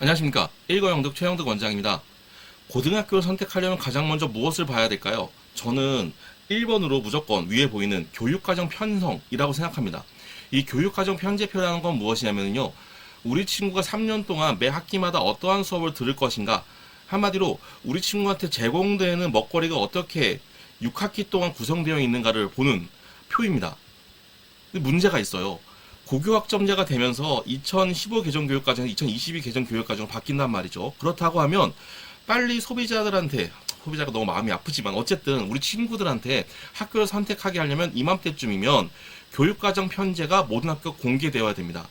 안녕하십니까. 1거 영득 최영득 원장입니다. 고등학교를 선택하려면 가장 먼저 무엇을 봐야 될까요? 저는 1번으로 무조건 위에 보이는 교육과정 편성이라고 생각합니다. 이 교육과정 편제표라는 건 무엇이냐면요. 우리 친구가 3년 동안 매 학기마다 어떠한 수업을 들을 것인가. 한마디로 우리 친구한테 제공되는 먹거리가 어떻게 6학기 동안 구성되어 있는가를 보는 표입니다. 근데 문제가 있어요. 고교학점제가 되면서 2015 개정교육과정에서 2022 개정교육과정으로 바뀐단 말이죠. 그렇다고 하면 빨리 소비자가 너무 마음이 아프지만 어쨌든 우리 친구들한테 학교를 선택하게 하려면 이맘때쯤이면 교육과정 편제가 모든 학교 공개되어야 됩니다.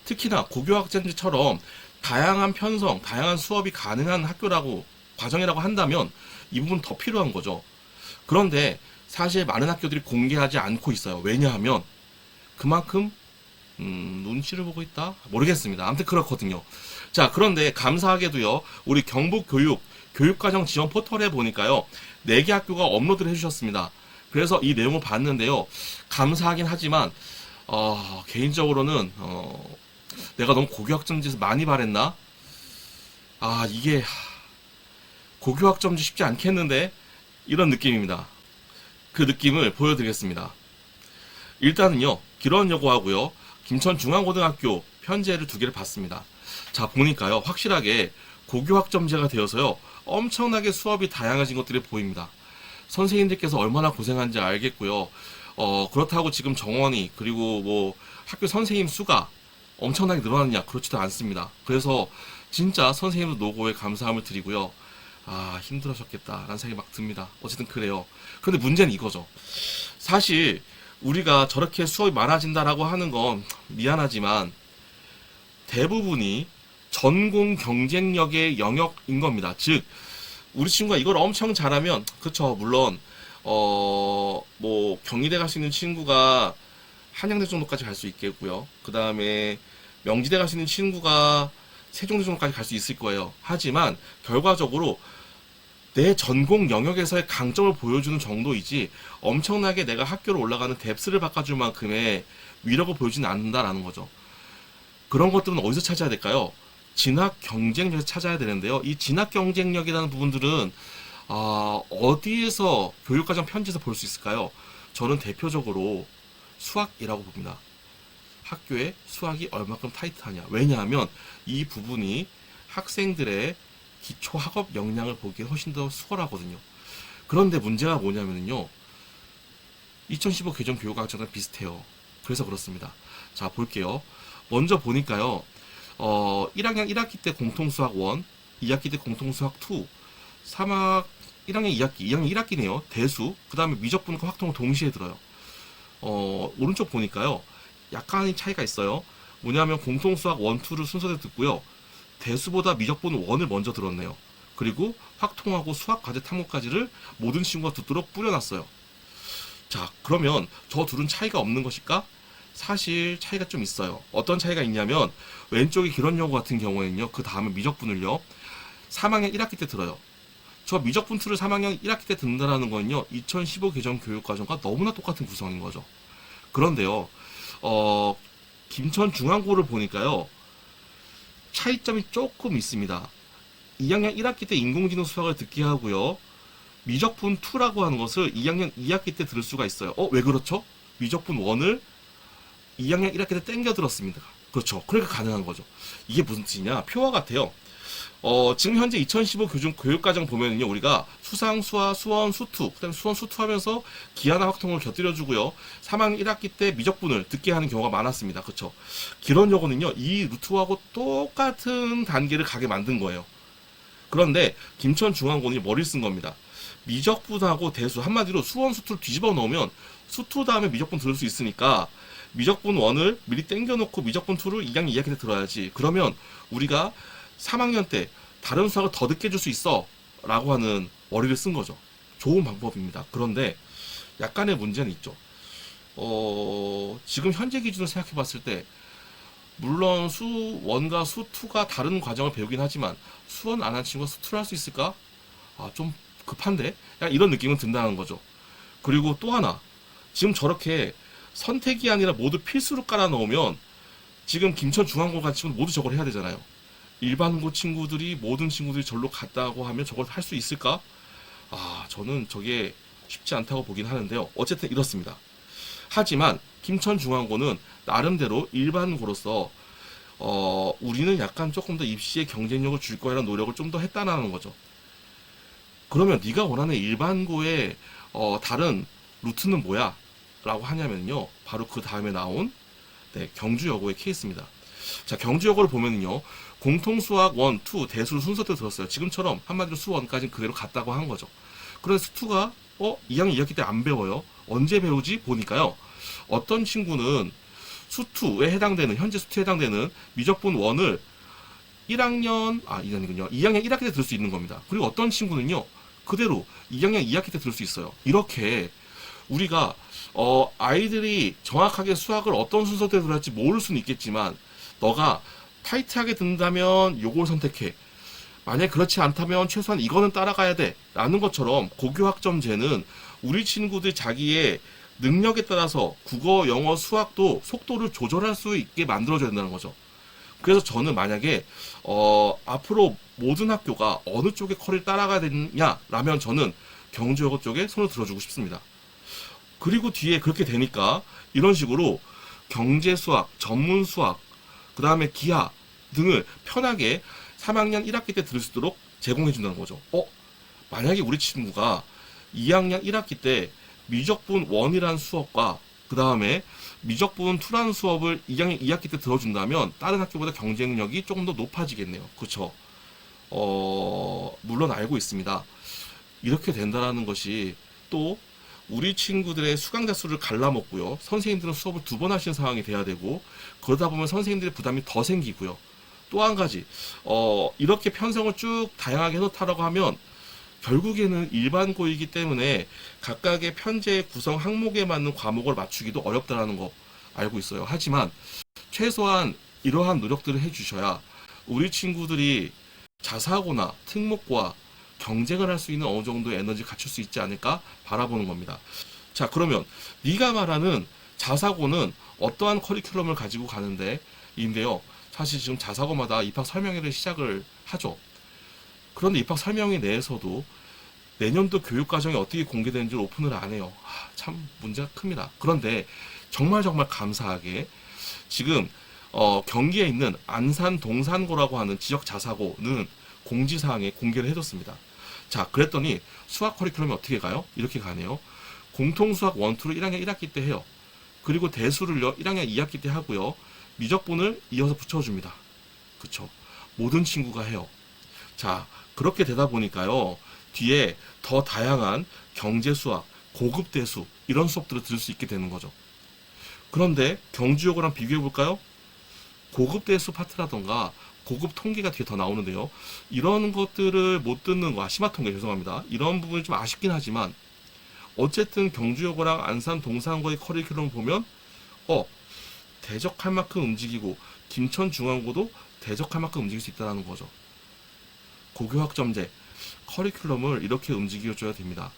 특히나 고교학점제처럼 다양한 편성, 다양한 수업이 가능한 과정이라고 한다면 이 부분 더 필요한 거죠. 그런데 사실 많은 학교들이 공개하지 않고 있어요. 왜냐하면 그만큼 눈치를 보고 있다? 모르겠습니다. 아무튼 그렇거든요. 자, 그런데 감사하게도요, 우리 교육과정 지원 포털에 보니까요, 4개 학교가 업로드를 해주셨습니다. 그래서 이 내용을 봤는데요, 감사하긴 하지만, 개인적으로는, 내가 너무 고교학점제에서 많이 바랬나? 이게, 고교학점제 쉽지 않겠는데? 이런 느낌입니다. 그 느낌을 보여드리겠습니다. 일단은요, 기런여고하고요, 김천중앙고등학교 편제를 2개를 봤습니다. 자, 보니까요, 확실하게 고교학점제가 되어서요, 엄청나게 수업이 다양해진 것들이 보입니다. 선생님들께서 얼마나 고생한지 알겠고요. 그렇다고 지금 정원이, 그리고 뭐, 학교 선생님 수가 엄청나게 늘어났냐? 그렇지도 않습니다. 그래서 진짜 선생님 노고에 감사함을 드리고요. 힘들으셨겠다라는 생각이 막 듭니다. 어쨌든 그래요. 근데 문제는 이거죠. 사실, 우리가 저렇게 수업이 많아진다라고 하는 건 미안하지만 대부분이 전공 경쟁력의 영역인 겁니다. 즉, 우리 친구가 이걸 엄청 잘하면, 그쵸, 물론, 경희대 갈 수 있는 친구가 한양대 정도까지 갈 수 있겠고요. 그 다음에 명지대 갈 수 있는 친구가 세종대 정도까지 갈 수 있을 거예요. 하지만, 결과적으로 내 전공 영역에서의 강점을 보여주는 정도이지 엄청나게 내가 학교로 올라가는 뎁스를 바꿔줄 만큼의 위력을 보여주지는 않는다라는 거죠. 그런 것들은 어디서 찾아야 될까요? 진학 경쟁력에서 찾아야 되는데요. 이 진학 경쟁력이라는 부분들은 어디에서 교육과정 편지에서 볼 수 있을까요? 저는 대표적으로 수학이라고 봅니다. 학교에 수학이 얼마큼 타이트하냐. 왜냐하면 이 부분이 학생들의 기초 학업 역량을 보기에 훨씬 더 수월하거든요. 그런데 문제가 뭐냐면요. 2015 개정 교육과정이랑 비슷해요. 그래서 그렇습니다. 자, 볼게요. 먼저 보니까요. 1학년 1학기 때 공통수학 1, 2학기 때 공통수학 2, 1학년 2학기 1학기네요. 대수, 그 다음에 미적분과 확통을 동시에 들어요. 오른쪽 보니까요. 약간의 차이가 있어요. 뭐냐면 공통수학 1, 2를 순서대로 듣고요. 대수보다 미적분 1을 먼저 들었네요. 그리고 확통하고 수학 과제 탐구까지를 모든 친구가 듣도록 뿌려놨어요. 자, 그러면 저 둘은 차이가 없는 것일까? 사실 차이가 좀 있어요. 어떤 차이가 있냐면 왼쪽이 기런여고 같은 경우에는요. 그 다음에 미적분을요. 3학년 1학기 때 들어요. 저 미적분 2를 3학년 1학기 때 듣는다는 건요. 2015 개정 교육과정과 너무나 똑같은 구성인 거죠. 그런데요. 김천중앙고를 보니까요. 차이점이 조금 있습니다. 2학년 1학기 때 인공지능 수학을 듣게 하고요. 미적분 2라고 하는 것을 2학년 2학기 때 들을 수가 있어요. 왜 그렇죠? 미적분 1을 2학년 1학기 때 땡겨 들었습니다. 그렇죠. 그러니까 가능한 거죠. 이게 무슨 뜻이냐? 표와 같아요. 지금 현재 2015 교육과정 보면은요, 우리가 수상, 수화, 수원, 수투, 그 다음에 수원, 수투 하면서 기하나 확통을 곁들여주고요, 3학년 1학기 때 미적분을 듣게 하는 경우가 많았습니다. 그쵸? 기런여고는요, 이 루트하고 똑같은 단계를 가게 만든 거예요. 그런데, 김천중앙고는 머리를 쓴 겁니다. 미적분하고 대수, 한마디로 수원, 수투를 뒤집어 넣으면, 수투 다음에 미적분 들을 수 있으니까, 미적분 1을 미리 땡겨놓고 미적분 2를 2학년 2학기 때 들어야지. 그러면, 우리가 3학년 때 다른 수학을 더 듣게 해줄 수 있어 라고 하는 머리를 쓴 거죠. 좋은 방법입니다. 그런데 약간의 문제는 있죠. 지금 현재 기준으로 생각해 봤을 때 물론 수1과 수2가 다른 과정을 배우긴 하지만 수1 안 한 친구가 수2를 할 수 있을까? 좀 급한데? 약간 이런 느낌은 든다는 거죠. 그리고 또 하나, 지금 저렇게 선택이 아니라 모두 필수로 깔아 넣으면 지금 김천중앙고 같은 친구는 모두 저걸 해야 되잖아요. 일반고 친구들이 모든 친구들이 절로 갔다고 하면 저걸 할 수 있을까? 저는 저게 쉽지 않다고 보긴 하는데요. 어쨌든 이렇습니다. 하지만 김천중앙고는 나름대로 일반고로서 우리는 약간 조금 더 입시에 경쟁력을 줄 거라는 노력을 좀 더 했다는 거죠. 그러면 네가 원하는 일반고의 다른 루트는 뭐야? 라고 하냐면요. 바로 그 다음에 나온 경주여고의 케이스입니다. 자, 경주여고를 보면요. 공통수학 1, 2 대수를 순서대로 들었어요. 지금처럼 한마디로 수 1까지는 그대로 갔다고 한 거죠. 그래서 2가 2학년 2학기 때 안 배워요. 언제 배우지? 보니까요. 어떤 친구는 수2에 해당되는 현재 수2에 해당되는 미적분 1을 1학년 2학년 1학기 때 들을 수 있는 겁니다. 그리고 어떤 친구는요. 그대로 2학년 2학기 때 들을 수 있어요. 이렇게 우리가 아이들이 정확하게 수학을 어떤 순서대로 들을지 모를 수는 있겠지만 너가 타이트하게 듣는다면 요걸 선택해. 만약 그렇지 않다면 최소한 이거는 따라가야 돼. 라는 것처럼 고교학점제는 우리 친구들 자기의 능력에 따라서 국어, 영어, 수학도 속도를 조절할 수 있게 만들어줘야 된다는 거죠. 그래서 저는 만약에 앞으로 모든 학교가 어느 쪽에 커리를 따라가야 되냐라면 저는 경주여고 쪽에 손을 들어주고 싶습니다. 그리고 뒤에 그렇게 되니까 이런 식으로 경제 수학, 전문 수학, 그 다음에 기하 등을 편하게 3학년 1학기 때 들을 수 있도록 제공해 준다는 거죠. 만약에 우리 친구가 2학년 1학기 때 미적분 1이라는 수업과 그 다음에 미적분 2라는 수업을 2학년 2학기 때 들어준다면 다른 학교보다 경쟁력이 조금 더 높아지겠네요. 그렇죠? 물론 알고 있습니다. 이렇게 된다라는 것이 또 우리 친구들의 수강자 수를 갈라먹고요. 선생님들은 수업을 2번 하시는 상황이 돼야 되고 그러다 보면 선생님들의 부담이 더 생기고요. 또 한 가지 이렇게 편성을 쭉 다양하게 해놓다라고 하면 결국에는 일반고이기 때문에 각각의 편제 구성 항목에 맞는 과목을 맞추기도 어렵다는 거 알고 있어요. 하지만 최소한 이러한 노력들을 해주셔야 우리 친구들이 자사고나 특목고와 경쟁을 할 수 있는 어느 정도의 에너지를 갖출 수 있지 않을까 바라보는 겁니다. 자, 그러면 네가 말하는 자사고는 어떠한 커리큘럼을 가지고 가는데 인데요. 사실 지금 자사고마다 입학 설명회를 시작을 하죠. 그런데 입학 설명회 내에서도 내년도 교육과정이 어떻게 공개되는지 오픈을 안 해요. 참 문제가 큽니다. 그런데 정말 감사하게 지금 경기에 있는 안산 동산고라고 하는 지역 자사고는 공지사항에 공개를 해줬습니다. 자, 그랬더니 수학 커리큘럼이 어떻게 가요? 이렇게 가네요. 공통수학 1, 2를 1학년 1학기 때 해요. 그리고 대수를요 1학년 2학기 때 하고요. 미적분을 이어서 붙여줍니다. 그쵸? 모든 친구가 해요. 자, 그렇게 되다 보니까요. 뒤에 더 다양한 경제수학, 고급 대수 이런 수업들을 들을 수 있게 되는 거죠. 그런데 경주여고랑 비교해 볼까요? 고급 대수 파트라던가 고급 통계가 뒤에 더 나오는데요. 이런 것들을 못 듣는 거, 심화 통계 죄송합니다. 이런 부분이 좀 아쉽긴 하지만 어쨌든 경주여고랑 안산 동산고의 커리큘럼 보면 대적할 만큼 움직이고 김천중앙고도 대적할 만큼 움직일 수 있다는 거죠. 고교학점제 커리큘럼을 이렇게 움직여줘야 됩니다.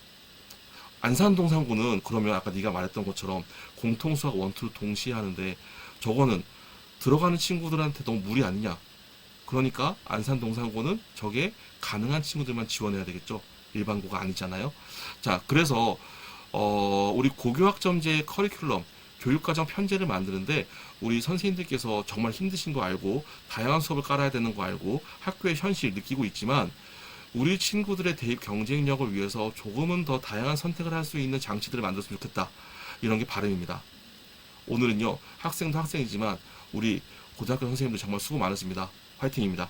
안산동산고는 그러면 아까 네가 말했던 것처럼 공통수학 1, 2를 동시에 하는데 저거는 들어가는 친구들한테 너무 무리 아니냐. 그러니까 안산동산고는 저게 가능한 친구들만 지원해야 되겠죠. 일반고가 아니잖아요. 자, 그래서 우리 고교학점제 커리큘럼 교육과정 편제를 만드는데 우리 선생님들께서 정말 힘드신 거 알고 다양한 수업을 깔아야 되는 거 알고 학교의 현실 느끼고 있지만 우리 친구들의 대입 경쟁력을 위해서 조금은 더 다양한 선택을 할 수 있는 장치들을 만들었으면 좋겠다. 이런 게 바람입니다. 오늘은요 학생도 학생이지만 우리 고등학교 선생님들 정말 수고 많으십니다. 화이팅입니다.